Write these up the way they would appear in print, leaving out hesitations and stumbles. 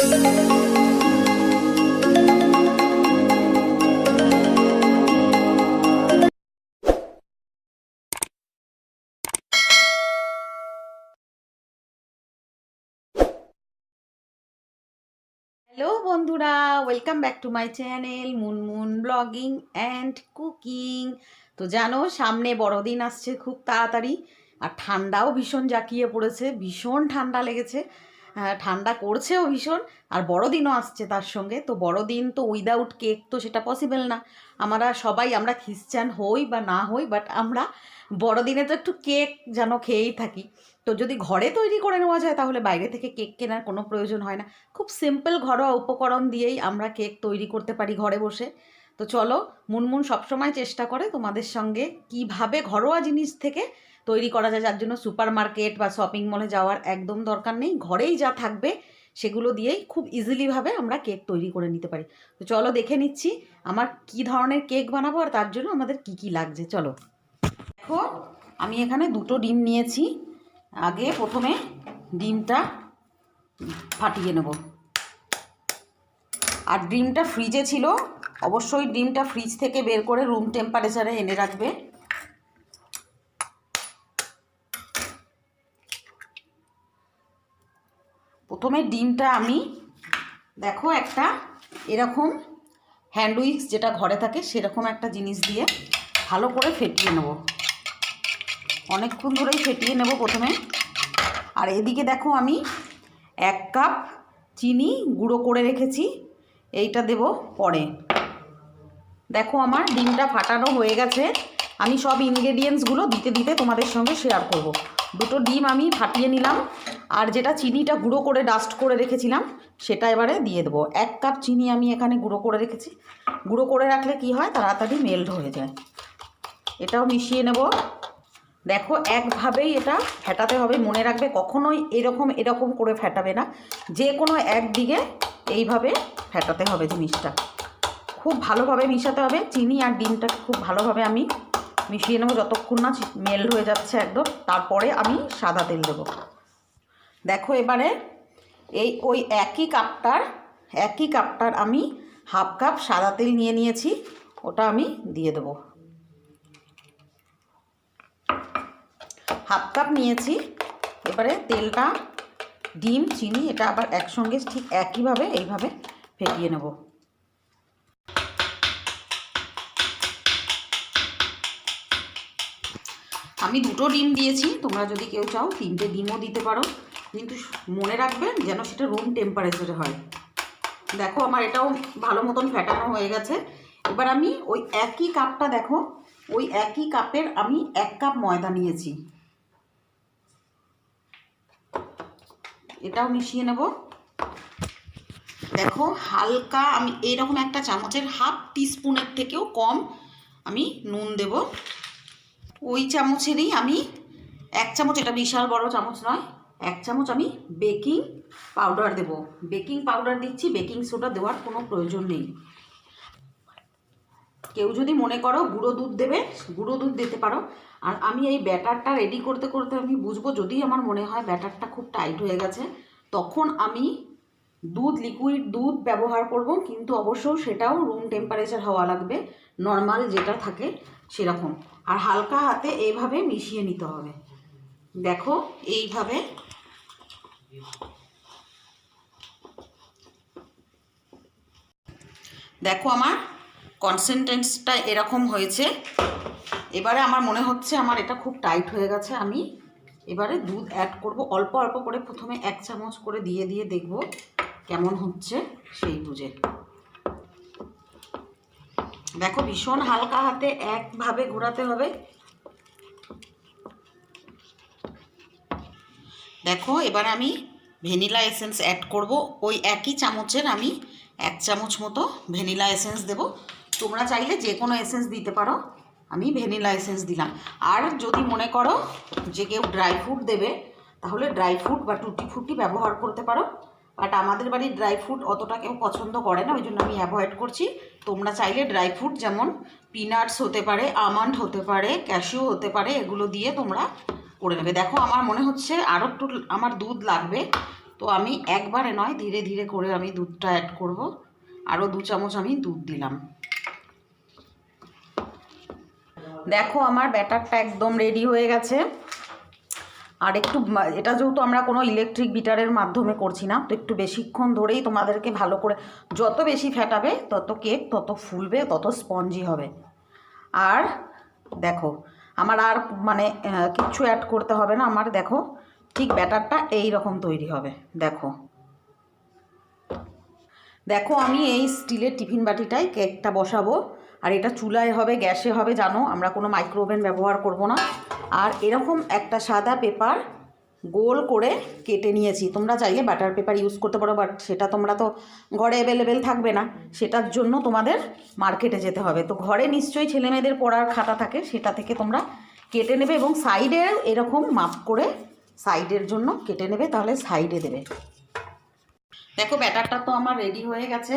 Hello বন্ধুরা, welcome back to my channel Munmun blogging and cooking. তো জানো, সামনে বড়দিন আসছে খুব তাড়াতাড়ি, আর ঠান্ডাও ভীষণ জাঁকিয়ে পড়েছে, ভীষণ ঠান্ডা লেগেছে, ঠান্ডা করছেও ভীষণ, আর বড়দিনও আসছে তার সঙ্গে। তো বড়দিন তো উইদাউট কেক তো সেটা পসিবল না। আমরা খ্রিস্টান হই বা না হই, বাট আমরা বড়দিনে তো একটু কেক যেন খেয়েই থাকি। তো যদি ঘরে তৈরি করে নেওয়া যায় তাহলে বাইরে থেকে কেক কেনার কোনো প্রয়োজন হয় না। খুব সিম্পল ঘরোয়া উপকরণ দিয়েই আমরা কেক তৈরি করতে পারি ঘরে বসে। তো চলো, মুনমুন সবসময় চেষ্টা করে তোমাদের সঙ্গে কিভাবে ঘরোয়া জিনিস থেকে তৈরি করা যায়, যার জন্য সুপার মার্কেট বা শপিং মলে যাওয়ার একদম দরকার নেই। ঘরেই যা থাকবে সেগুলো দিয়েই খুব ইজিলিভাবে আমরা কেক তৈরি করে নিতে পারি। তো চলো দেখে নিচ্ছি আমার কি ধরনের কেক বানাবো আর তার জন্য আমাদের কি কি লাগছে। চলো দেখো, আমি এখানে 2টো ডিম নিয়েছি। আগে প্রথমে ডিমটা ফাটিয়ে নেব। আর ডিমটা ফ্রিজে ছিল, অবশ্যই ডিমটা ফ্রিজ থেকে বের করে রুম টেম্পারেচারে এনে রাখবে। প্রথমে ডিমটা আমি দেখো একটা এরকম হ্যান্ড উইক্স যেটা ঘরে থাকে সেরকম একটা জিনিস দিয়ে ভালো করে ফেটিয়ে নেব। অনেকক্ষণ ধরেই ফেটিয়ে নেব প্রথমে। আর এদিকে দেখো, আমি 1 কাপ চিনি গুঁড়ো করে রেখেছি, এইটা দেব পরে। দেখো আমার ডিমটা ফাটানো হয়ে গেছে। আমি সব ইনগ্রেডিয়েন্টসগুলো দিতে দিতে তোমাদের সঙ্গে শেয়ার করব। 2টো ডিম আমি ফাটিয়ে নিলাম, আর যেটা চিনিটা গুঁড়ো করে ডাস্ট করে রেখেছিলাম সেটা এবারে দিয়ে দেবো। 1 কাপ চিনি আমি এখানে গুঁড়ো করে রেখেছি। গুঁড়ো করে রাখলে কি হয়, তাড়াতাড়ি মেল্ট হয়ে যায়। এটাও মিশিয়ে নেব। দেখো, একভাবেই এটা ফেটাতে হবে, মনে রাখবে কখনোই এরকম করে ফেটাবে না, যে কোনো একদিকে এইভাবে ফেটাতে হবে জিনিসটা। খুব ভালোভাবে মিশাতে হবে। চিনি আর ডিমটাকে খুব ভালোভাবে আমি মিশিয়ে নেবো যতক্ষণ না মেল্ট হয়ে যাচ্ছে একদম। তারপরে আমি সাদা তেল দেবো। দেখো এবারে ওই একই কাপটার আমি 1/2 কাপ সাদা তেল নিয়েছি, ওটা আমি দিয়ে দেবো। 1/2 কাপ নিয়েছি। এবারে তেলটা, ডিম, চিনি এটা আবার একসঙ্গে ঠিক একইভাবে এইভাবে ফেটিয়ে নেব। আমি 2টো ডিম দিয়েছি, তোমরা যদি কেউ চাও 3টে ডিমও দিতে পারো, কিন্তু মনে রাখবে যেন সেটা রুম টেম্পারেচারে হয়। দেখো আমার এটাও ভালো মতন ফেটানো হয়ে গেছে। এবার আমি ওই একই কাপটা, দেখো ওই একই কাপের আমি 1 কাপ ময়দা নিয়েছি, এটাও মিশিয়ে নেব। দেখো হালকা আমি এইরকম একটা চামচের 1/2 টিস্পুনের থেকেও কম আমি নুন দেব। ওই চামচেরই আমি 1 চামচ, এটা বিশাল বড় চামচ নয়, 1 চামচ আমি বেকিং পাউডার দেব। বেকিং পাউডার দিচ্ছি, বেকিং সোডা দেওয়ার কোনো প্রয়োজন নেই। কেউ যদি মনে করো গুঁড়ো দুধ দেবে, গুঁড়ো দুধ দিতে পারো। আর আমি এই ব্যাটারটা রেডি করতে করতে আমি বুঝবো, যদি আমার মনে হয় ব্যাটারটা খুব টাইট হয়ে গেছে, তখন আমি লিকুইড দুধ ব্যবহার করব, কিন্তু অবশ্যই সেটাও রুম টেম্পারেচার হওয়া লাগবে, নর্মাল যেটা থাকে সেরকম। আর হালকা হাতে এইভাবে মিশিয়ে নিতে হবে। দেখো এইভাবে দেখো আমার কনসিস্টেন্সিটা এরকম হয়েছে। এবারে আমার মনে হচ্ছে আমার এটা খুব টাইট হয়ে গেছে। আমি এবারে দুধ অ্যাড করব অল্প অল্প করে, প্রথমে 1 চামচ করে দিয়ে দিয়ে দেখব কেমন হচ্ছে সেই বুঝে। দেখো ভীষণ হালকা হাতে একভাবে ঘোরাতে হবে। দেখো এবার আমি ভ্যানিলা এসেন্স অ্যাড করব। ওই একই চামচের আমি 1 চামচ মতো ভ্যানিলা এসেন্স দেব। তোমরা চাইলে যে কোনো এসেন্স দিতে পারো, আমি ভ্যানিলা এসেন্স দিলাম। আর যদি মনে করো যে কেউ ড্রাই ফ্রুট দেবে, তাহলে ড্রাই ফ্রুট বা টুটি ফ্রুটি ব্যবহার করতে পারো। বাট আমাদের বাড়ির ড্রাই ফ্রুট অতটা কেউ পছন্দ করে না, ওই জন্য আমি অ্যাভয়েড করছি। তোমরা চাইলে ড্রাই ফ্রুট যেমন পিনাটস হতে পারে, আমন্ড হতে পারে, ক্যাশিউ হতে পারে, এগুলো দিয়ে তোমরা করে নেবে। দেখো আমার মনে হচ্ছে আরও একটু আমার দুধ লাগবে, তো তো আমি একবারে নয়, ধীরে ধীরে করে আমি দুধটা অ্যাড করব। আরও 2 চামচ আমি দুধ দিলাম। দেখো আমার ব্যাটারটা একদম রেডি হয়ে গেছে। আর একটু এটা যেহেতু আমরা কোনো ইলেকট্রিক বিটারের মাধ্যমে করছি না, তো একটু বেশিক্ষণ ধরেই তোমাদেরকে ভালো করে, যত বেশি ফেটাবে তত কেক তত ফুলবে, তত স্পঞ্জি হবে। আর দেখো আমার আর মানে কিচ্ছু অ্যাড করতে হবে না। আমার দেখো ঠিক ব্যাটারটা এই রকম তৈরি হবে। দেখো দেখো আমি এই স্টিলের টিফিন বাটিটায় কেকটা বসাবো। আর এটা চুলায় হবে, গ্যাসে হবে, জানো আমরা কোনো মাইক্রোওভেন ব্যবহার করব না। আর এরকম একটা সাদা পেপার গোল করে কেটে নিয়েছি। তোমরা চাইলে বাটার পেপার ইউজ করতে পারো, বাট সেটা তোমরা তো ঘরে অ্যাভেলেবেল থাকবে না, সেটার জন্য তোমাদের মার্কেটে যেতে হবে। তো ঘরে নিশ্চয়ই ছেলেমেয়েদের পড়ার খাতা থাকে, সেটা থেকে তোমরা কেটে নেবে এবং সাইডে এরকম মাপ করে সাইডের জন্য কেটে নেবে, তাহলে সাইডে দেবে। দেখো ব্যাটারটা তো আমার রেডি হয়ে গেছে।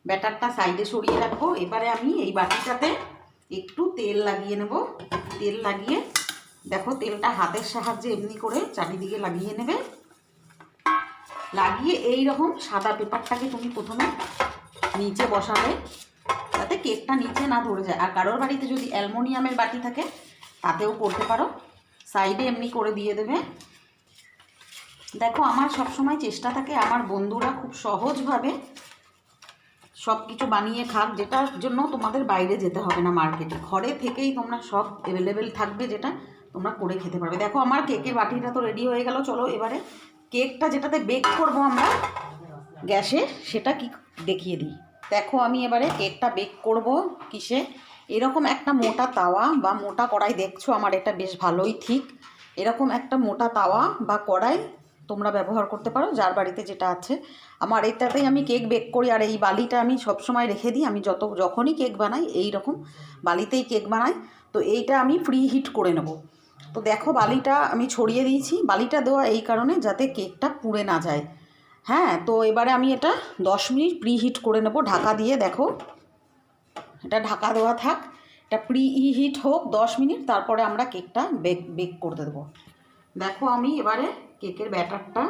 ব্যাটারটা সাইডে সরিয়ে রাখবো। এবারে আমি এই বাটিটাতে একটু তেল লাগিয়ে নেব। তেল লাগিয়ে দেখো তেলটা হাতের সাহায্যে এমনি করে চারিদিকে লাগিয়ে নেবে। লাগিয়ে এই রকম সাদা পেপারটাকে তুমি প্রথমে নিচে বসাবে, যাতে কেকটা নিচে না ধরে যায়। আর কারোর বাড়িতে যদি অ্যালুমিনিয়ামের বাটি থাকে তাতেও করতে পারো। সাইডে এমনি করে দিয়ে দেবে। দেখো আমার সবসময় চেষ্টা থাকে আমার বন্ধুরা খুব সহজভাবে সব কিছু বানিয়ে খাক, যেটার জন্য তোমাদের বাইরে যেতে হবে না মার্কেটে। ঘরে থেকেই তোমরা সব অ্যাভেলেবেল থাকবে, যেটা তোমরা করে খেতে পারবে। দেখো আমার কেকের বাটিটা তো রেডি হয়ে গেল। চলো এবারে কেকটা যেটাতে বেক করব আমরা গ্যাসে, সেটা কি দেখিয়ে দিই। দেখো আমি এবারে কেকটা বেক করব কিসে, এরকম একটা মোটা তাওয়া বা মোটা কড়াই, দেখছো আমার এটা বেশ ভালোই ঠিক। এরকম একটা মোটা তাওয়া বা কড়াই তোমরা ব্যবহার করতে পারো, যার বাড়িতে যেটা আছে। আমার এটাতেই আমি কেক বেক করি। আর এই বালিটা আমি সবসময় রেখে দিই। আমি যখনই কেক বানাই এই রকম বালিতেই কেক বানাই। তো এইটা আমি প্রি হিট করে নেব। তো দেখো বালিটা আমি ছড়িয়ে দিয়েছি। বালিটা দেওয়া এই কারণে যাতে কেকটা পুড়ে না যায়। হ্যাঁ, তো এবারে আমি এটা 10 মিনিট প্রি হিট করে নেব ঢাকা দিয়ে। দেখো এটা ঢাকা দেওয়া থাক, এটা প্রি হিট হোক 10 মিনিট, তারপরে আমরা কেকটা বেক করতে দেবো। দেখো আমি এবারে কেকের ব্যাটারটা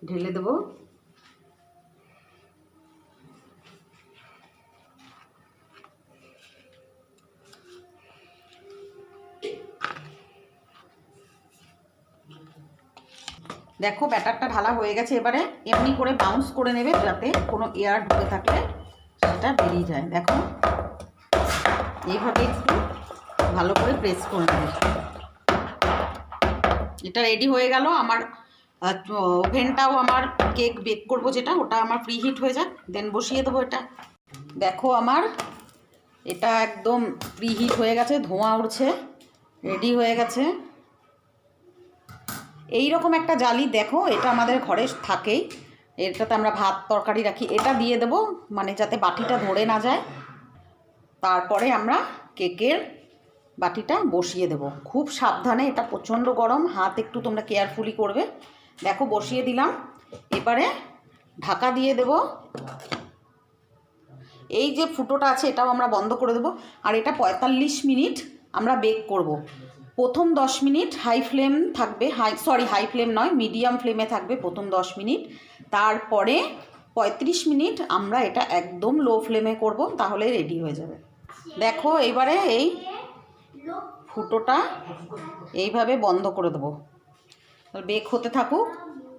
ঢেলে দেব। দেখো ব্যাটারটা ঢালা হয়ে গেছে। এবারে এমনি করে বাউন্স করে নেবে, যাতে কোনো এয়ার ঢুকে থাকলে সেটা বেরিয়ে যায়। দেখো এইভাবে একটু ভালো করে প্রেস করে নেবে। এটা রেডি হয়ে গেল। আমার ওভেনটাও আমার কেক বেক করব যেটা, ওটা আমার প্রি হিট হয়ে যাক, দেন বসিয়ে দেবো এটা। দেখো আমার এটা একদম প্রি হিট হয়ে গেছে, ধোঁয়া উঠছে, রেডি হয়ে গেছে। এই রকম একটা জালি দেখো, এটা আমাদের ঘরে থাকেই, এটাতে আমরা ভাত তরকারি রাখি। এটা দিয়ে দেবো মানে যাতে বাটিটা ধরে না যায়। তারপরে আমরা কেকের বাটিটা বসিয়ে দেব। খুব সাবধানে, এটা প্রচণ্ড গরম, হাত একটু তোমরা কেয়ারফুলি করবে। দেখো বসিয়ে দিলাম। এবারে ঢাকা দিয়ে দেব। এই যে ফুটোটা আছে এটাও আমরা বন্ধ করে দেব। আর এটা 45 মিনিট আমরা বেক করব। প্রথম 10 মিনিট হাই ফ্লেম থাকবে, হাই ফ্লেম নয়, মিডিয়াম ফ্লেমে থাকবে প্রথম 10 মিনিট। তারপরে 35 মিনিট আমরা এটা একদম লো ফ্লেমে করব, তাহলে রেডি হয়ে যাবে। দেখো এবারে এই ফুটোটা এইভাবে বন্ধ করে দেবো। বেক হতে থাকুক,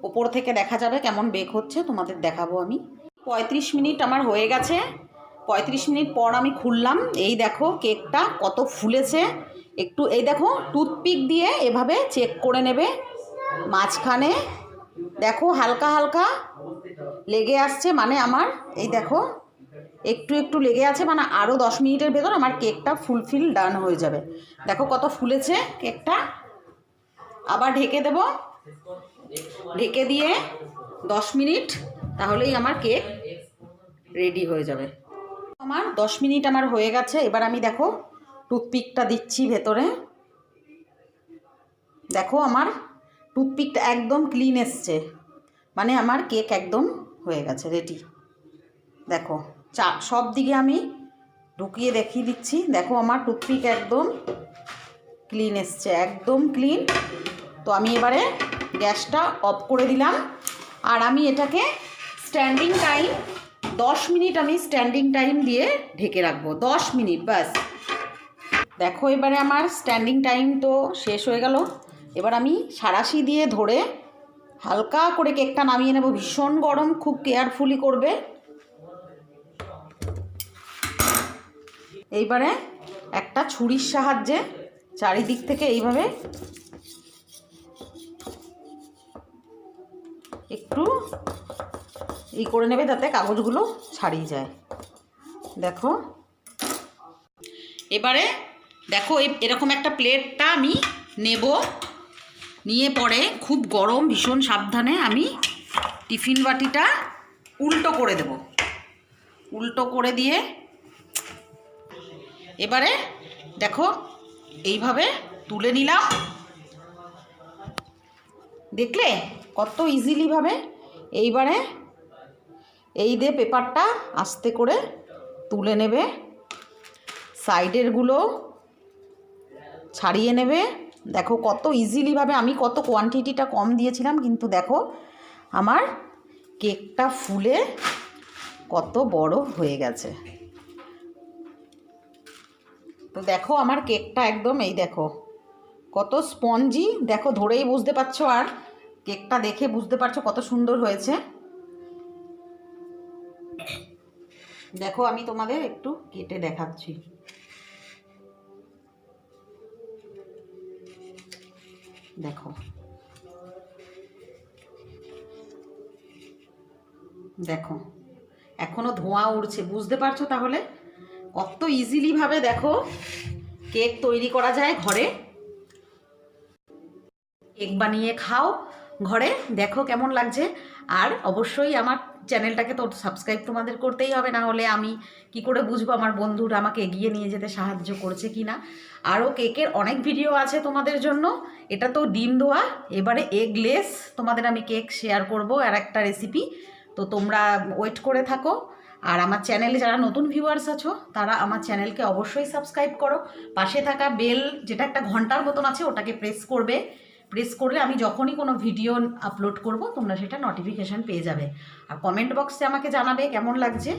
ওপর থেকে দেখা যাবে কেমন বেক হচ্ছে, তোমাদের দেখাবো আমি। 35 মিনিট আমার হয়ে গেছে। 35 মিনিট পর আমি খুললাম। এই দেখো কেকটা কত ফুলেছে। একটু এই দেখো টুথপিক দিয়ে এভাবে চেক করে নেবে মাঝখানে। দেখো হালকা হালকা লেগে আসছে, মানে আমার এই দেখো একটু একটু লেগে আছে, মানে আরও 10 মিনিটের ভেতর আমার কেকটা ফুলফিল ডান হয়ে যাবে। দেখো কত ফুলেছে কেকটা। আবার ঢেকে দেব, ঢেকে দিয়ে 10 মিনিট, তাহলেই আমার কেক রেডি হয়ে যাবে। আমার 10 মিনিট আমার হয়ে গেছে। এবার আমি দেখো টুথপিকটা দিচ্ছি ভেতরে। দেখো আমার টুথপিকটা একদম ক্লিন এসছে, মানে আমার কেক একদম হয়ে গেছে, রেডি। দেখো সব দিকে আমি ঢুকিয়ে দেখিয়ে দিচ্ছি। দেখো আমার টুথপিক একদম ক্লিন এসছে, একদম ক্লিন। তো আমি এবারে গ্যাসটা অফ করে দিলাম। আর আমি এটাকে স্ট্যান্ডিং টাইম 10 মিনিট আমি স্ট্যান্ডিং টাইম দিয়ে ঢেকে রাখবো, 10 মিনিট ব্যাস। দেখো এবারে আমার স্ট্যান্ডিং টাইম তো শেষ হয়ে গেল। এবার আমি সাঁড়াশি দিয়ে ধরে হালকা করে কেকটা নামিয়ে নেব। ভীষণ গরম, খুব কেয়ারফুলি করবে। এইবারে একটা ছুরির সাহায্যে চারিদিক থেকে এইভাবে একটু করে নেবে যাতে কাগজগুলো ছাড়িয়ে যায়। দেখো এবারে দেখো এরকম একটা প্লেটটা আমি নেব, নিয়ে পরে খুব গরম, ভীষণ সাবধানে আমি টিফিন বাটিটা উল্টো করে দেব। উল্টো করে দিয়ে এবারে দেখো এইভাবে তুলে নিলাম। দেখলে কত ইজিলিভাবে। এইবারে এই দিয়ে পেপারটা আস্তে করে তুলে নেবে, সাইডেরগুলো ছাড়িয়ে নেবে। দেখো কত ইজিলিভাবে, আমি কত কোয়ান্টিটিটা কম দিয়েছিলাম, কিন্তু দেখো আমার কেকটা ফুলে কত বড় হয়ে গেছে। তো দেখো আমার কেকটা একদম এই দেখো কত স্পঞ্জি, দেখো ধরেই বুঝতে পারছো, আর কেকটা দেখে বুঝতে পারছো কত সুন্দর হয়েছে। দেখো আমি তোমাদের একটু কেটে দেখাচ্ছি। দেখো দেখো এখনো ধোঁয়া উড়ছে, বুঝতে পারছো তাহলে কত ইজিলিভাবে দেখো কেক তৈরি করা যায় ঘরে। কেক বানিয়ে খাও ঘরে, দেখো কেমন লাগছে। আর অবশ্যই আমার চ্যানেলটাকে তো সাবস্ক্রাইব তোমাদের করতেই হবে, না হলে আমি কি করে বুঝবো আমার বন্ধুরা আমাকে এগিয়ে নিয়ে যেতে সাহায্য করছে কি না। আরও কেকের অনেক ভিডিও আছে তোমাদের জন্য। এটা তো ডিম দেওয়া, এবারে এগলেস তোমাদের আমি কেক শেয়ার করব আর একটা রেসিপি। তো তোমরা ওয়েট করে থাকো। আর আমার চ্যানেলে যারা নতুন ভিউয়ার্স আছো তারা আমার চ্যানেলকে অবশ্যই সাবস্ক্রাইব করো। পাশে থাকা বেল যেটা একটা ঘন্টার মতন আছে ওটাকে প্রেস করবে। প্রেস করলে আমি যখনই কোনো ভিডিও আপলোড করব তোমরা সেটা নোটিফিকেশান পেয়ে যাবে। আর কমেন্ট বক্সে আমাকে জানাবে কেমন লাগছে।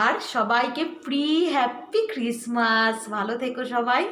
আর সবাইকে হ্যাপি ক্রিসমাস, ভালো থেকো সবাই।